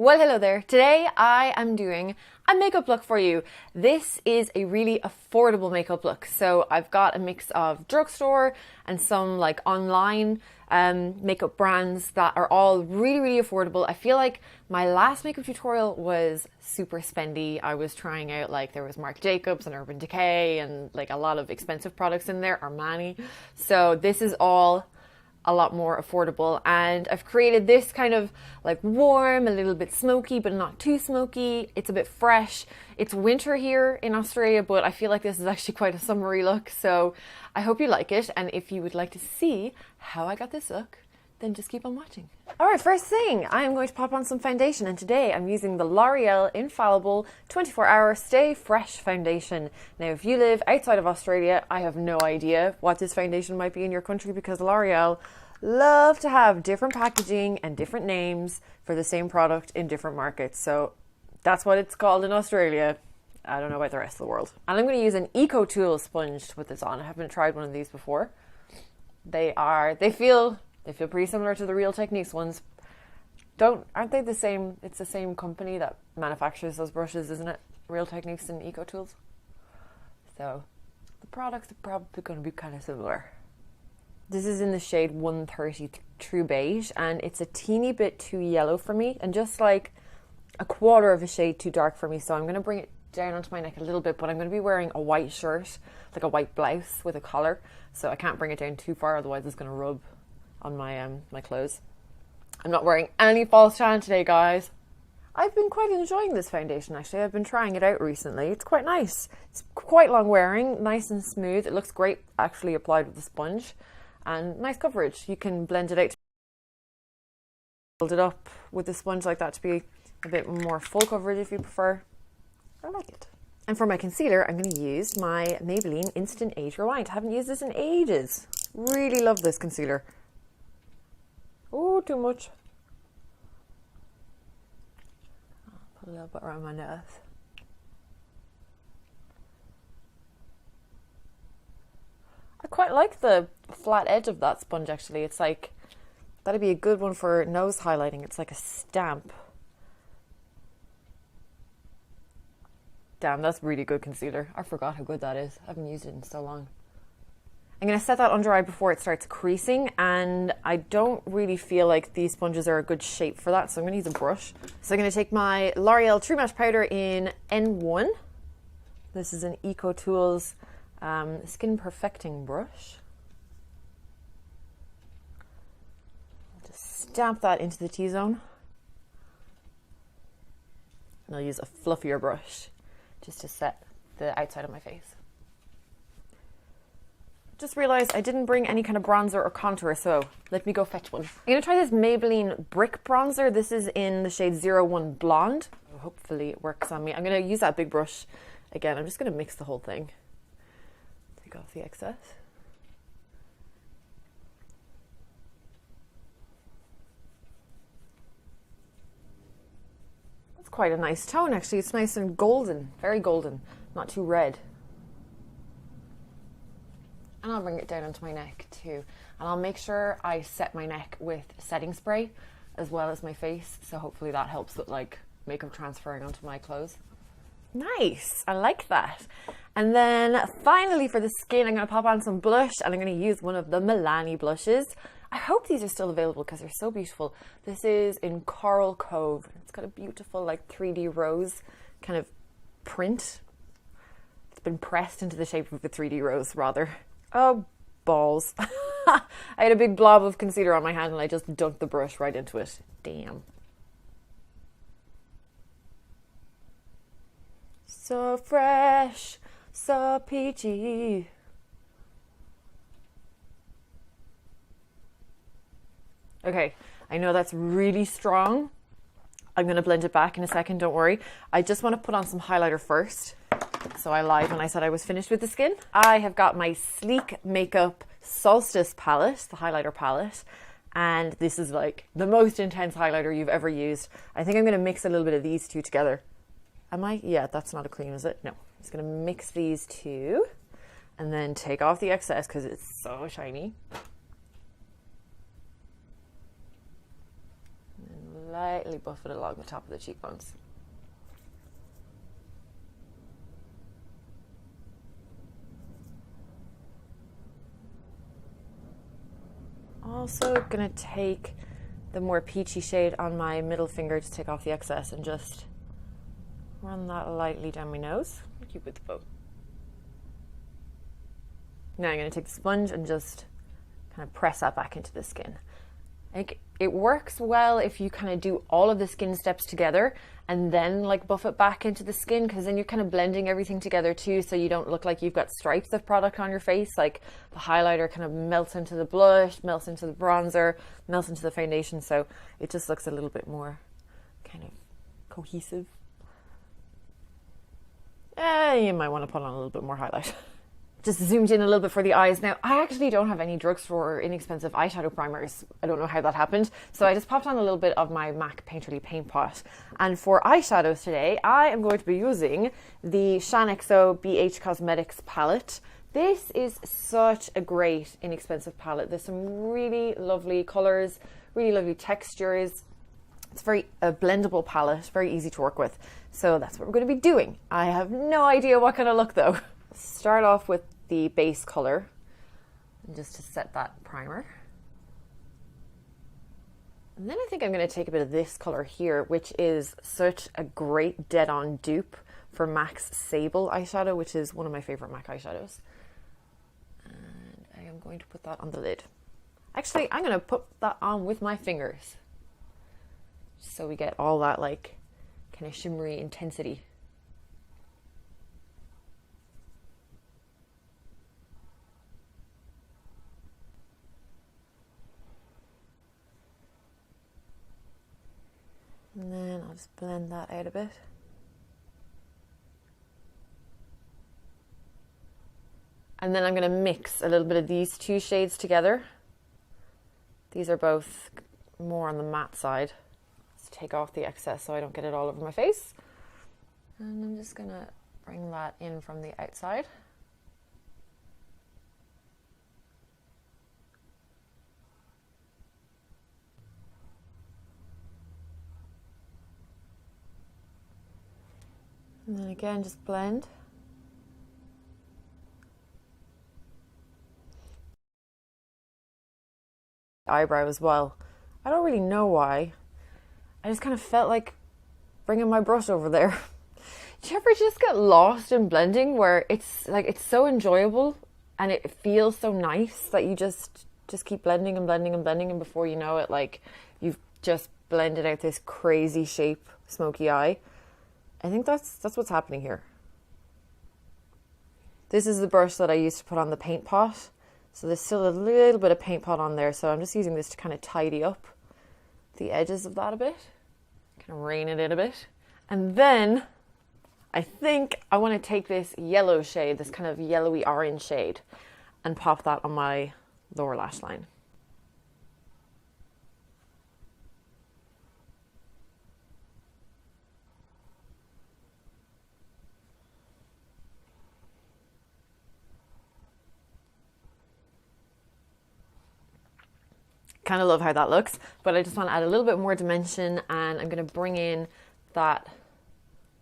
Well, hello there. Today I am doing a makeup look for you. This is a really affordable makeup look. So I've got a mix of drugstore and some like online makeup brands that are all really affordable. I feel like my last makeup tutorial was super spendy. I was trying out like there was Marc Jacobs and Urban Decay and like a lot of expensive products in there, Armani. So this is all a lot more affordable, and I've created this kind of like warm, a little bit smoky but not too smoky. It's a bit fresh. It's winter here in Australia, but I feel like this is actually quite a summery look, so I hope you like it. And if you would like to see how I got this look, then just keep on watching. Alright, first thing, I am going to pop on some foundation, and today I'm using the L'Oreal Infallible 24-Hour Stay Fresh Foundation. Now, if you live outside of Australia, I have no idea what this foundation might be in your country, because L'Oreal love to have different packaging and different names for the same product in different markets. So that's what it's called in Australia. I don't know about the rest of the world. And I'm going to use an EcoTools sponge to put this on. I haven't tried one of these before. They feel pretty similar to the Real Techniques ones. Aren't they the same? It's the same company that manufactures those brushes, isn't it? Real Techniques and EcoTools. So the products are probably going to be kind of similar. This is in the shade 130 True Beige, and it's a teeny bit too yellow for me and just like a quarter of a shade too dark for me. So I'm going to bring it down onto my neck a little bit, but I'm going to be wearing a white shirt, like a white blouse with a collar. So I can't bring it down too far, otherwise it's going to rub on my my clothes. I'm not wearing any false tan today, guys. I've been quite enjoying this foundation, actually. I've been trying it out recently. It's quite nice. It's quite long wearing, nice and smooth. It looks great actually applied with a sponge, and nice coverage. You can blend it out, build it up with a sponge like that to be a bit more full coverage if you prefer. I like it. And for my concealer, I'm going to use my Maybelline Instant Age Rewind. I haven't used this in ages. Really love this concealer. Oh, too much. I'll put a little bit around my nose. I quite like the flat edge of that sponge, actually. It's like, that'd be a good one for nose highlighting. It's like a stamp. Damn, that's really good concealer. I forgot how good that is. I haven't used it in so long. I'm going to set that under eye before it starts creasing, and I don't really feel like these sponges are a good shape for that, so I'm going to use a brush. So I'm going to take my L'Oreal True Match Powder in N1. This is an EcoTools Skin Perfecting brush. Just stamp that into the T-zone. And I'll use a fluffier brush just to set the outside of my face. Just realized I didn't bring any kind of bronzer or contour, so let me go fetch one. I'm going to try this Maybelline Brick Bronzer. This is in the shade 01 Blonde. Hopefully it works on me. I'm going to use that big brush again. I'm just going to mix the whole thing. Take off the excess. That's quite a nice tone, actually. It's nice and golden, very golden, not too red. And I'll bring it down onto my neck too. And I'll make sure I set my neck with setting spray as well as my face. So hopefully that helps with like makeup transferring onto my clothes. Nice, I like that. And then finally for the skin, I'm gonna pop on some blush, and I'm gonna use one of the Milani blushes. I hope these are still available because they're so beautiful. This is in Coral Cove. It's got a beautiful like 3D rose kind of print. It's been pressed into the shape of a 3D rose rather. Oh, balls. I had a big blob of concealer on my hand and I just dunked the brush right into it. Damn. So fresh, so peachy. Okay, I know that's really strong. I'm going to blend it back in a second, don't worry. I just want to put on some highlighter first. So I lied when I said I was finished with the skin. I have got my Sleek Makeup Solstice palette, the highlighter palette, and this is like the most intense highlighter you've ever used. I think I'm going to mix a little bit of these two together. Am I? Yeah, that's not a cream, is it? No. I'm just going to mix these two and then take off the excess because it's so shiny. And lightly buff it along the top of the cheekbones. Also gonna take the more peachy shade on my middle finger to take off the excess and just run that lightly down my nose. Keep with the bow. Now I'm gonna take the sponge and just kind of press that back into the skin. Like, it works well if you kind of do all of the skin steps together and then like buff it back into the skin, because then you're kind of blending everything together too, so you don't look like you've got stripes of product on your face. Like the highlighter kind of melts into the blush, melts into the bronzer, melts into the foundation, so it just looks a little bit more kind of cohesive. You might want to put on a little bit more highlight. Just zoomed in a little bit for the eyes. Now, I actually don't have any drugstore or inexpensive eyeshadow primers. I don't know how that happened. So I just popped on a little bit of my MAC Painterly Paint Pot. And for eyeshadows today, I am going to be using the Shaaanxo BH Cosmetics palette. This is such a great inexpensive palette. There's some really lovely colors, really lovely textures. It's a blendable palette, very easy to work with. So that's what we're going to be doing. I have no idea what kind of look though. Start off with the base color, and just to set that primer. And then I think I'm going to take a bit of this color here, which is such a great dead-on dupe for MAC's Sable eyeshadow, which is one of my favorite MAC eyeshadows. And I am going to put that on the lid. Actually, I'm going to put that on with my fingers, so we get all that like kind of shimmery intensity. And then I'll just blend that out a bit. And then I'm going to mix a little bit of these two shades together. These are both more on the matte side. Let's take off the excess so I don't get it all over my face. And I'm just going to bring that in from the outside. And then again, just blend. Eyebrow as well. I don't really know why. I just kind of felt like bringing my brush over there. Do you ever just get lost in blending where it's like, it's so enjoyable and it feels so nice that you just keep blending and blending and blending, and before you know it, like you've just blended out this crazy shape, smoky eye. I think that's what's happening here. This is the brush that I used to put on the paint pot. So there's still a little bit of paint pot on there. So I'm just using this to kind of tidy up the edges of that a bit. Kind of rein it in a bit. And then I think I want to take this yellow shade, this kind of yellowy orange shade, and pop that on my lower lash line. Kind of love how that looks, but I just want to add a little bit more dimension, and I'm going to bring in that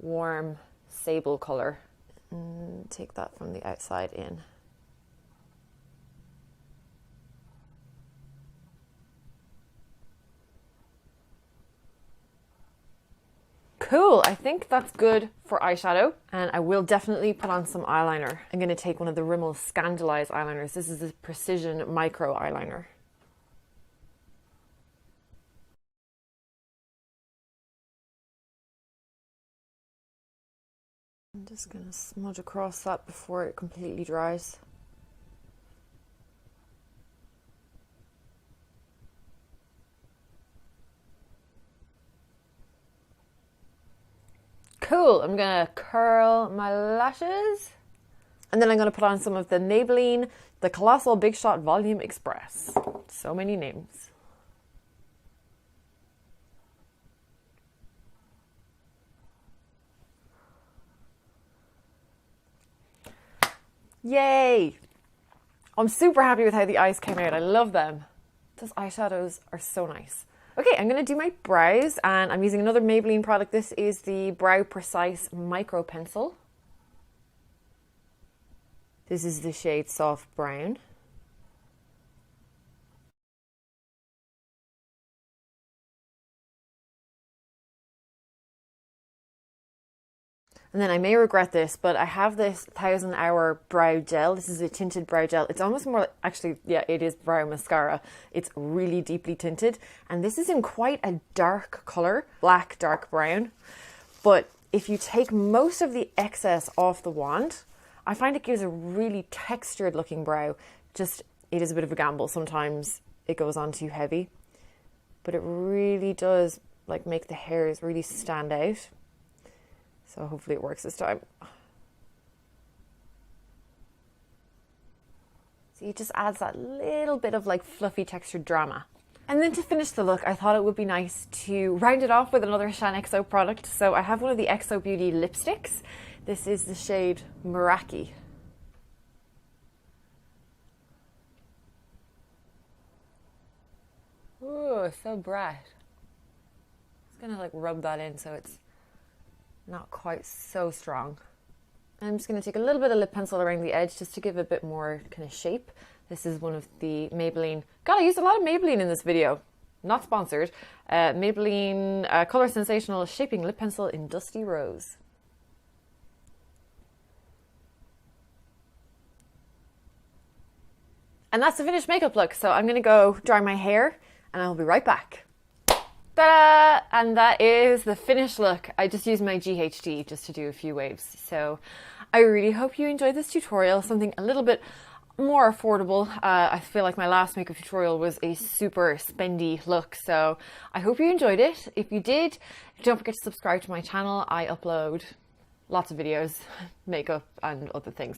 warm sable color and take that from the outside in. Cool, I think that's good for eyeshadow, and I will definitely put on some eyeliner. I'm going to take one of the Rimmel Scandaleyes eyeliners. This is a Precision Micro eyeliner. I'm just going to smudge across that before it completely dries. Cool, I'm going to curl my lashes. And then I'm going to put on some of the Maybelline, the Colossal Big Shot Volume Express. So many names. Yay! I'm super happy with how the eyes came out. I love them. Those eyeshadows are so nice. Okay, I'm going to do my brows, and I'm using another Maybelline product. This is the Brow Precise Micro Pencil. This is the shade Soft Brown. And then I may regret this, but I have this 1000 Hour Brow Gel. This is a tinted brow gel. It's almost more, actually, yeah, it is brow mascara. It's really deeply tinted. And this is in quite a dark color, black, dark brown. But if you take most of the excess off the wand, I find it gives a really textured looking brow. Just, it is a bit of a gamble. Sometimes it goes on too heavy, but it really does like make the hairs really stand out. So hopefully it works this time. See, it just adds that little bit of like fluffy textured drama. And then to finish the look, I thought it would be nice to round it off with another SHANXO product. So I have one of the XO Beauty lipsticks. This is the shade Meraki. Ooh, so bright. Just gonna like rub that in so it's not quite so strong. I'm just going to take a little bit of lip pencil around the edge just to give a bit more kind of shape. This is one of the Maybelline. God, I used a lot of Maybelline in this video. Not sponsored. Maybelline Colour Sensational Shaping Lip Pencil in Dusty Rose. And that's the finished makeup look. So I'm going to go dry my hair and I'll be right back. Ta-da! And that is the finished look. I just used my GHD just to do a few waves. So I really hope you enjoyed this tutorial, something a little bit more affordable. I feel like my last makeup tutorial was a super spendy look, so I hope you enjoyed it. If you did, don't forget to subscribe to my channel. I upload lots of videos, makeup and other things.